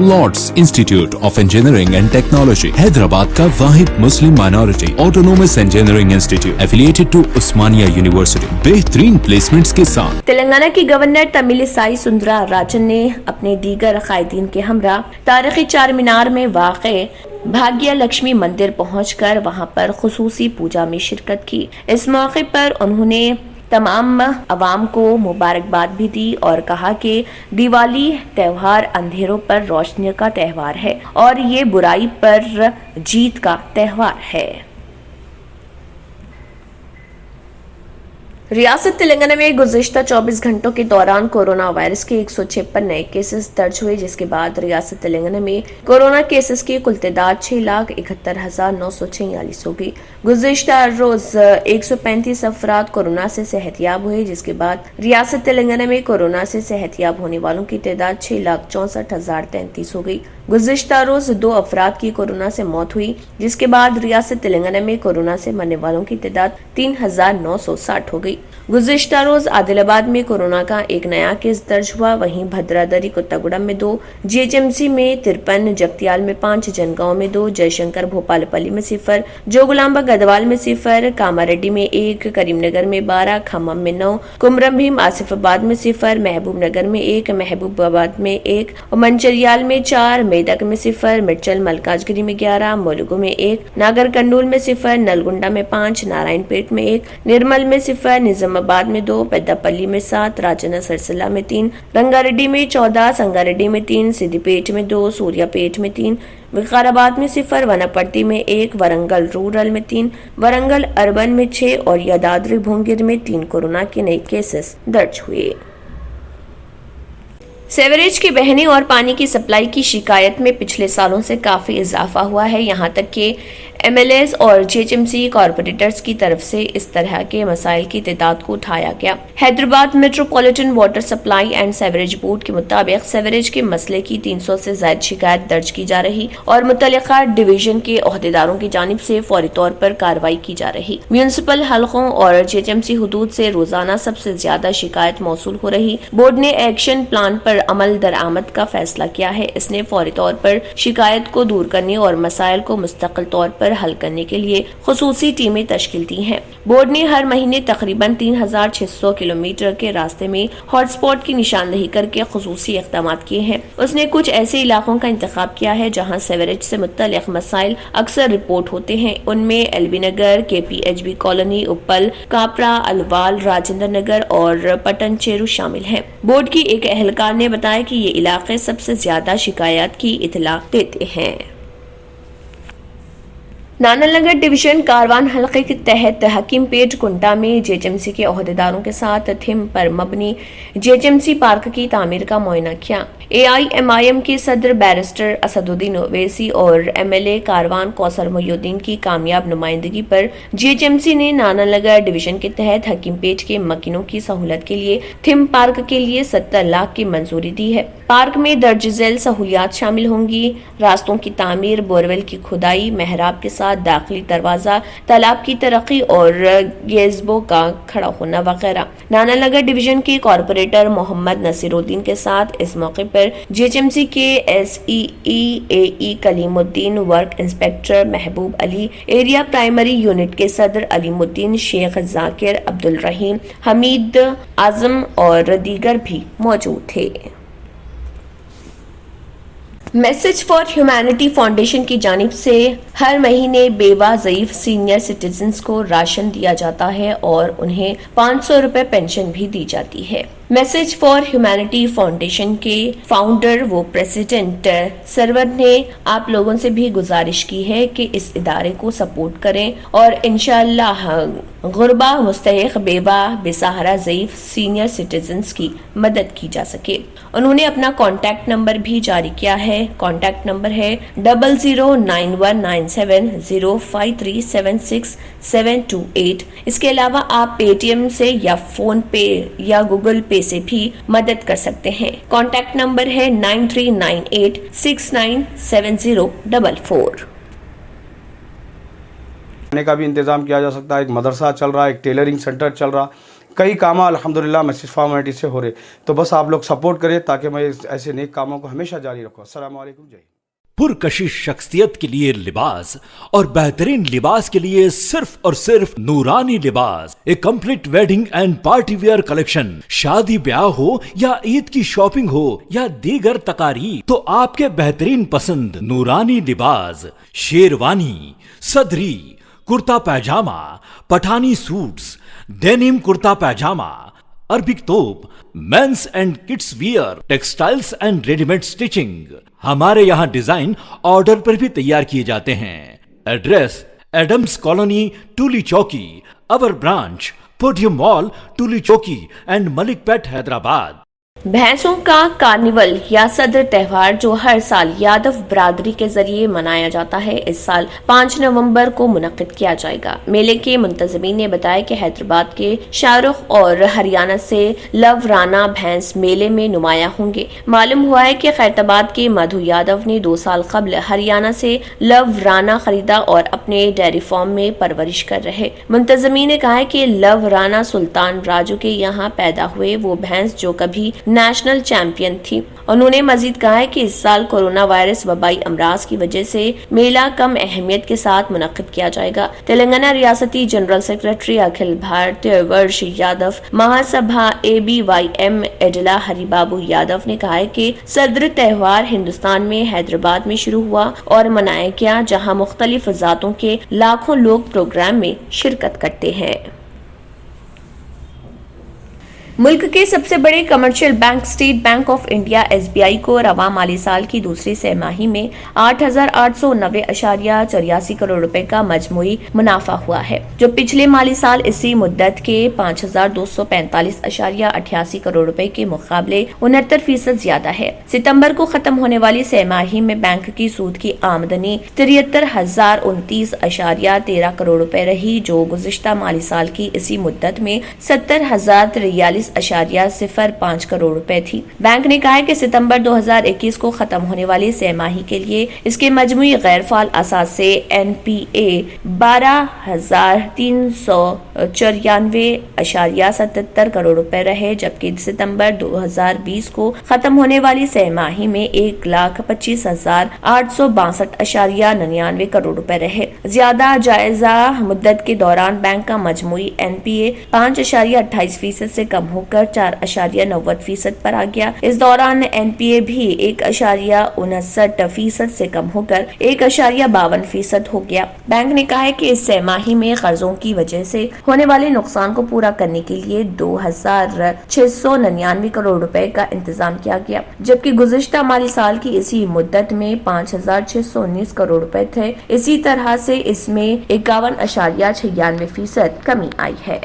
Lord's institute of engineering and technology Hyderabad का वाहिद मुस्लिम minority autonomous engineering institute affiliated to Osmania university बेहतरीन placements के साथ। तेलंगाना की गवर्नर तमिलिसाई सुंदरा राजन ने अपने दीगर कायदीन के हमरा तारीखी चार मीनार में वाक़े भाग्य लक्ष्मी मंदिर पहुंचकर वहां पर खुसूसी पूजा में शिरकत की। इस मौके पर उन्होंने तमाम अवाम को मुबारकबाद भी दी और कहा कि दिवाली त्योहार अंधेरों पर रोशनी का त्योहार है और ये बुराई पर जीत का त्योहार है। रियासत तेलंगाना में गुज़िश्ता 24 घंटों के दौरान कोरोना वायरस के 156 नए केसेस दर्ज हुए, जिसके बाद रियासत तेलंगाना में कोरोना केसेस की कुल तादाद 6,71,946 हो गई। गुज़िश्ता रोज 135 अफराद कोरोना से सेहतयाब हुए, जिसके बाद रियासत तेलंगाना में कोरोना से सेहतयाब होने वालों की तादाद 6,64,033 हो गई। गुज़िश्ता रोज 2 अफराद की कोरोना से मौत हुई, जिसके बाद रियासत तेलंगाना में कोरोना से मरने वालों की तादाद 3,960 हो गई। गुज़िश्ता रोज आदिलाबाद में कोरोना का एक नया केस दर्ज हुआ, वहीं भद्रादरी कोत्तागुडम में 2, जीएचएमसी में 53, जगतियाल में 5, जनगांव में 2, जयशंकर भोपालपल्ली में 0, जोगुलांबा गदवाल में 0, कामारेड्डी में 1, करीमनगर में 12, खम्मम में 9, कुमरम भीम आसिफाबाद में 0, महबूब नगर में 1, महबूबाबाद में 1, मंचरियाल में 4, मेदक में 0, मिर्चल मलकाजगिरी में 11, मुलुगु में 1, नागर कंडूल में 0, नलगुंडा में 5, नारायणपेट में 1, निर्मल में 0, निजामाबाद में 2, पेद्दापल्ली में 7, राजन्न सिरसिल्ला में 3, रंगारेड्डी में 14, संगारेड्डी में 3, सिद्दीपेट में 2, सूर्यापेट में 3, विकाराबाद में 0, वनपर्ती में 1, वरंगल रूरल में 3, वरंगल अर्बन में 6 और यादाद्री भुवनगिर में 3 कोरोना के नए केसेस दर्ज हुए। सेवरेज की बहने और पानी की सप्लाई की शिकायत में पिछले सालों से काफी इजाफा हुआ है। यहाँ तक कि एमएलएस और जेएचएमसी कॉर्पोरेटर्स की तरफ से इस तरह के मसाइल की तादाद को उठाया गया। Hyderabad metropolitan water supply and sewerage board के मुताबिक सेवरेज के मसले की 300 से ज्यादा शिकायत दर्ज की जा रही और मुतल्लिका डिवीजन के ओहदेदारों की जानिब से फौरी तौर पर कार्रवाई की जा रही। म्यूनिसिपल हलकों और जेएचएमसी हुदूद से रोजाना सबसे ज्यादा शिकायत मौसूल हो रही। बोर्ड ने एक्शन प्लान पर अमल दरामद का फैसला किया है। इसने फौरी तौर पर शिकायत को दूर करने और मसाइल को मुस्तकिल तौर पर हल करने के लिए खुसूसी टीमें तश्कील दी हैं। बोर्ड ने हर महीने तकरीबन 3,600 किलोमीटर के रास्ते में हॉटस्पॉट की निशानदेही करके खुसूसी इक़दाम किए हैं। उसने कुछ ऐसे इलाकों का इंतखाब किया है जहां सेवरेज से मुत्तल्लिक़ मसाइल अक्सर रिपोर्ट होते हैं। उनमें एलबी नगर, केपीएचबी कॉलोनी, उपल, कापरा, अलवाल, राजेंद्र नगर और पटन चेरू शामिल हैं। बोर्ड की एक एहलकार ने बताया कि ये इलाके सबसे ज्यादा शिकायत की इतला देते हैं। नानानगर डिवीजन कारवान हलके के तहत हकीमपेट कुंटा में जेएचएमसी के ओहदेदारों के साथ थीम पर मबनी जेएचएमसी पार्क की तामीर का मुआयना किया। एआईएमआईएम के सदर बैरिस्टर असदुद्दीन ओवैसी और एमएलए कारवान कौसर मोहिउद्दीन की कामयाब नुमाइंदगी पर जेएचएमसी ने नानानगर डिवीजन के तहत हकीमपेट के मकीनों की सहूलत के लिए थीम पार्क के लिए 70 लाख की मंजूरी दी है। पार्क में दर्ज झैल सहूलियात शामिल होंगी, रास्तों की तामीर, बोरवेल की खुदाई, मेहराब के साथ दाखिली दरवाजा, तालाब की तरक्की और गेज़बो का खड़ा होना वगैरह। नानानगर डिवीजन के कॉर्पोरेटर मोहम्मद नसीरुद्दीन के साथ इस मौके पर जेएचएमसी के एसईई कलीमुद्दीन, वर्क इंस्पेक्टर महबूब अली, एरिया प्राइमरी यूनिट के सदर अलीमुद्दीन, शेख जाकिर, अब्दुल रहीम, हमीद आजम और दीगर भी मौजूद थे। मैसेज फॉर ह्यूमैनिटी फाउंडेशन की जानिब से हर महीने बेवा ज़ईफ सीनियर सिटीजन्स को राशन दिया जाता है और उन्हें 500 रुपए पेंशन भी दी जाती है। मैसेज फॉर ह्यूमैनिटी फाउंडेशन के फाउंडर व प्रेसिडेंट सरवर ने आप लोगों से भी गुजारिश की है कि इस इदारे को सपोर्ट करें और इंशाअल्लाह गुरबा, मुस्तहिक, बेवा, बेसहारा ज़ईफ सीनियर सिटीजन्स की मदद की जा सके। उन्होंने अपना कॉन्टैक्ट नंबर भी जारी किया है। कॉन्टैक्ट नंबर है 00919705376728। इसके अलावा आप पेटीएम से या फोन पे या गूगल पे से भी मदद कर सकते हैं। कॉन्टैक्ट नंबर है 9398697044। खाने का भी इंतज़ाम किया जा सकता है। एक मदरसा चल रहा है, एक टेलरिंग सेंटर चल रहा, کئی کام الحمدللہ مسجد فارمیلٹی سے ہو رہے. تو بس آپ لوگ سپورٹ کریں تاکہ میں ایسے نیک کاموں کو ہمیشہ جاری رکھوں. السلام علیکم. جی. پرکشش شخصیت کے لیے لباس اور بہترین لباس کے لیے صرف اور صرف نورانی لباس، a complete wedding and party wear collection. شادی بیاہ ہو یا عید کی شاپنگ ہو یا دیگر تقاریب، تو آپ کے بہترین پسند نورانی لباس، شیروانی، صدری، کرتا پیجامہ، پٹھانی سوٹس، ڈینم کرتا پیجامہ، عربک توپ، means and kids wear, textiles and ready made stitching. ہمارے یہاں ڈیزائن آرڈر پر بھی تیار کیے جاتے ہیں. Address Adams colony, Toli Chowki. اور branch podium mall, Toli Chowki and ملک پیٹ، حیدرآباد. بھینسوں کا کارنیول یا صدر تہوار جو ہر سال یادو برادری کے ذریعے منایا جاتا ہے، اس سال 5 نومبر کو منعقد کیا جائے گا. میلے کے منتظمین نے بتایا کہ حیدرآباد کے شاہ رخ اور ہریانہ سے لو رانا بھینس میلے میں نمایاں ہوں گے. معلوم ہوا ہے کہ خیرآباد کے مدھو یادو نے 2 سال قبل ہریانہ سے لو رانا خریدا اور اپنے ڈیری فارم میں پرورش کر رہے. منتظمین نے کہا ہے کہ لو رانا سلطان راجو کے یہاں پیدا ہوئے وہ بھینس جو کبھی نیشنل چیمپئن تھی. انہوں نے مزید کہا ہے کہ اس سال کورونا وائرس وبائی امراض کی وجہ سے میلہ کم اہمیت کے ساتھ منعقد کیا جائے گا. تلنگانہ ریاستی جنرل سیکرٹری اکھل بھارتیہ ورش یادو مہا سبھا ABYM ایڈلا ہری بابو یادو نے کہا ہے کہ صدر تہوار ہندوستان میں حیدرآباد میں شروع ہوا اور منایا گیا، جہاں مختلف ذاتوں کے لاکھوں لوگ پروگرام میں شرکت کرتے ہیں. ملک کے سب سے بڑے commercial bank state bank of India SBI کو رواں مالی سال کی دوسری سہ ماہی میں 8,890.84 کروڑ روپے کا مجموعی منافع ہوا ہے، جو پچھلے مالی سال اسی مدت کے 5,245.88 کروڑ روپے کے مقابلے 69% زیادہ ہے. ستمبر کو ختم ہونے والی سہ ماہی میں بینک کی سود کی آمدنی 73,029.13 کروڑ روپے رہی، جو گزشتہ مالی سال کی اسی مدت میں 70,043.05 کروڑ روپے تھی. بینک نے کہا ہے کہ ستمبر 2021 کو ختم ہونے والی سہ ماہی کے لیے اس کے مجموعی غیر فعال اثاثے NPA 12,394.77 کروڑ روپے رہے، جبکہ ستمبر 2020 کو ختم ہونے والی سہ ماہی میں 1,25,862.99 کروڑ روپے رہے. زیادہ جائزہ مدت کے دوران بینک کا مجموعی NPA 5.28% سے کم ہو کر 4.90% پر آ گیا. اس دوران NPA بھی 1.59% سے کم ہو کر 1.52% ہو گیا. بینک نے کہا ہے کہ اس سہ ماہی میں قرضوں کی وجہ سے ہونے والے نقصان کو پورا کرنے کے لیے 2,699 کروڑ روپے کا انتظام کیا گیا، جبکہ گزشتہ مالی سال کی اسی مدت میں 5,619 کروڑ روپے تھے. اسی طرح سے اس میں 51.96% کمی آئی ہے.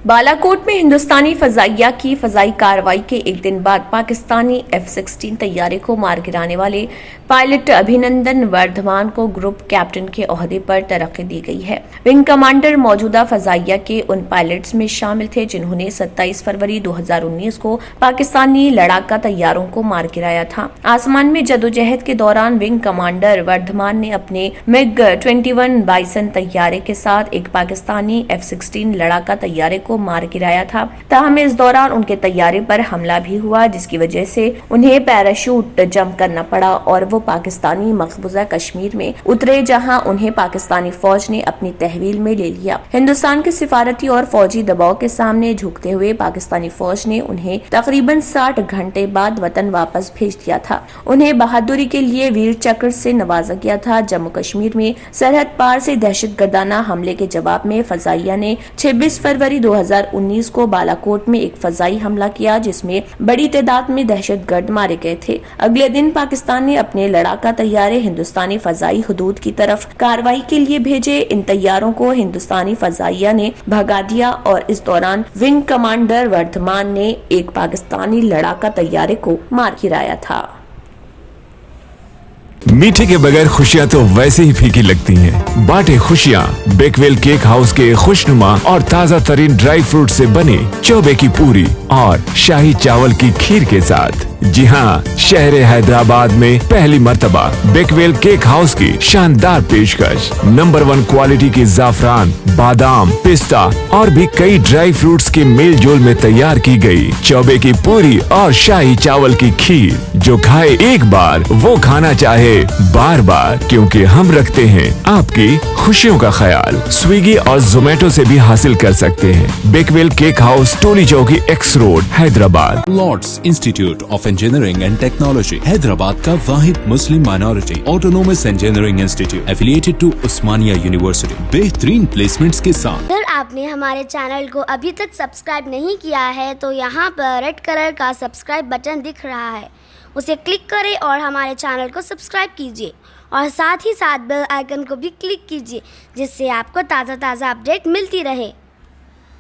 بالاکوٹ میں ہندوستانی فضائیہ کی فضائی کارروائی کے ایک دن بعد پاکستانی F-16 طیارے کو مار گرانے والے پائلٹ ابھینندن وردھمان کو گروپ کیپٹن کے عہدے پر ترقی دی گئی ہے. ونگ کمانڈر موجودہ فضائیہ کے ان پائلٹس میں شامل تھے جنہوں نے 27 فروری 2019 کو پاکستانی لڑاکا طیاروں کو مار گرایا تھا. آسمان میں جدوجہد کے دوران ونگ کمانڈر وردھمان نے اپنے MiG-21 بائسن طیارے کے ساتھ ایک پاکستانی F-16 لڑاکا طیارے کو مار گرایا تھا. تاہم اس دوران ان کے طیارے پر حملہ بھی ہوا، جس کی وجہ سے انہیں پیراشوٹ جمپ کرنا پڑا اور وہ پاکستانی مقبوضہ کشمیر میں اترے، جہاں انہیں پاکستانی فوج نے اپنی تحویل میں لے لیا. ہندوستان کے سفارتی اور فوجی دباؤ کے سامنے جھکتے ہوئے پاکستانی فوج نے انہیں تقریباً 60 گھنٹے بعد وطن واپس بھیج دیا تھا. انہیں بہادری کے لیے ویر چکر سے نوازا گیا تھا. جموں کشمیر میں سرحد پار سے دہشت گردانہ حملے کے جواب میں فضائیہ نے 26 فروری 2019 کو بالاکوٹ میں ایک فضائی حملہ کیا، جس میں بڑی تعداد میں دہشت گرد مارے گئے تھے. اگلے دن پاکستان نے اپنے لڑاکا طیارے ہندوستانی فضائی حدود کی طرف کارروائی کے لیے بھیجے. ان طیاروں کو ہندوستانی فضائیہ نے بھگا دیا اور اس دوران ونگ کمانڈر وردھمان نے ایک پاکستانی لڑاکا طیارے کو مار گرایا تھا. میٹھے کے بغیر خوشیاں تو ویسے ہی پھیکی لگتی ہیں. بانٹے خوشیاں بیکویل کیک ہاؤس کے خوشنما اور تازہ ترین ڈرائی فروٹ سے بنے چوبے کی پوری اور شاہی چاول کی کھیر کے ساتھ. जी हाँ, शहर हैदराबाद में पहली मर्तबा बेकवेल केक हाउस की शानदार पेशकश। नंबर 1 क्वालिटी की जाफरान, बादाम, पिस्ता और भी कई ड्राई फ्रूट्स के मेल जोल में तैयार की गई चौबे की पूरी और शाही चावल की खीर। जो खाए एक बार वो खाना चाहे बार बार, क्योंकि हम रखते हैं आपकी खुशियों का ख्याल। स्विगी और जोमेटो से भी हासिल कर सकते हैं। Bakewell cake house, Toli Chowki, X road, Hyderabad. Lords institute of engineering and technology, Hyderabad का वाहिद मुस्लिम minority autonomous engineering institute affiliated to Osmania university, बेहतरीन प्लेसमेंट्स के साथ। अगर आपने हमारे चैनल को अभी तक सब्सक्राइब नहीं किया है तो यहाँ पर रेड कलर का सब्सक्राइब बटन दिख रहा है, उसे क्लिक करें और हमारे चैनल को सब्सक्राइब कीजिए और साथ ही साथ बेल आइकन को भी क्लिक कीजिए, जिससे आपको ताज़ा अपडेट मिलती रहे।